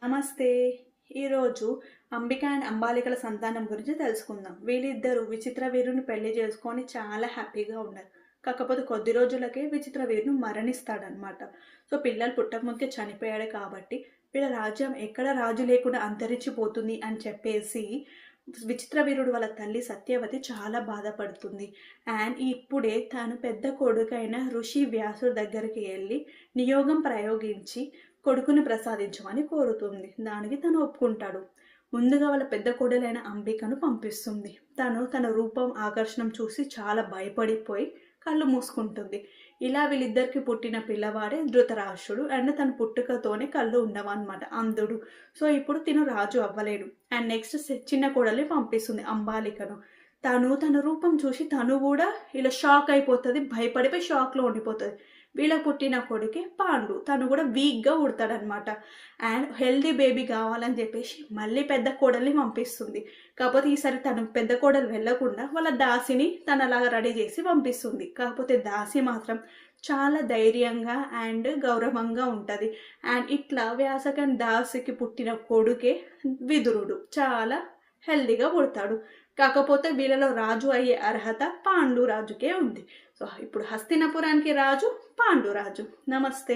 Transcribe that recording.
నమస్తే. ఈరోజు అంబిక అండ్ అంబాలికల సంతానం గురించి తెలుసుకుందాం. వీళ్ళిద్దరూ విచిత్ర వీరుని పెళ్లి చేసుకొని చాలా హ్యాపీగా ఉన్నారు. కాకపోతే కొద్ది రోజులకే విచిత్ర వీరుని మరణిస్తాడనమాట. సో పిల్లలు పుట్టకముందుకే చనిపోయాడు కాబట్టి వీళ్ళ రాజ్యం ఎక్కడ రాజు లేకుండా అంతరించిపోతుంది అని చెప్పేసి విచిత్ర వీరుడు వాళ్ళ తల్లి సత్యవతి చాలా బాధపడుతుంది. అండ్ ఇప్పుడే తాను పెద్ద కొడుకైన ఋషి వ్యాసుడి దగ్గరికి వెళ్ళి నియోగం ప్రయోగించి కొడుకుని ప్రసాదించమని కోరుతుంది. దానికి తను ఒప్పుకుంటాడు. ముందుగా వాళ్ళ పెద్ద కోడలైన అంబికను పంపిస్తుంది. తను తన రూపం ఆకర్షణం చూసి చాలా భయపడిపోయి కళ్ళు మూసుకుంటుంది. ఇలా వీళ్ళిద్దరికి పుట్టిన పిల్లవాడే ధృతరాష్ట్రుడు. అండ్ తన పుట్టుకతోనే కళ్ళు ఉండవన్నమాట, అంధుడు. సో ఇప్పుడు తిను రాజు అవ్వలేడు. అండ్ నెక్స్ట్ చిన్న కోడల్ని పంపిస్తుంది, అంబాలికను. తన రూపం చూసి తను కూడా ఇలా షాక్ అయిపోతుంది, భయపడిపోయి షాక్లో ఉండిపోతుంది. వీళ్ళకి పుట్టిన కొడుకే పాండు. తను కూడా వీక్గా ఉడతాడనమాట. అండ్ హెల్దీ బేబీ కావాలని చెప్పేసి మళ్ళీ పెద్ద కోడల్ని పంపిస్తుంది. కాకపోతే ఈసారి తను పెద్ద కోడలు వెళ్ళకుండా వాళ్ళ దాసిని తనలాగా రెడీ చేసి పంపిస్తుంది. కాకపోతే దాసి మాత్రం చాలా ధైర్యంగా అండ్ గౌరవంగా ఉంటుంది. అండ్ ఇట్లా వ్యాసకన్ దాసికి పుట్టిన కొడుకే విదురుడు. చాలా హెల్దీగా పుడతాడు. కాకపోతే వీళ్ళలో రాజు అయ్యే అర్హత పాండు రాజుకే ఉంది. సో ఇప్పుడు హస్తినపురానికి రాజు పాండు రాజు. నమస్తే.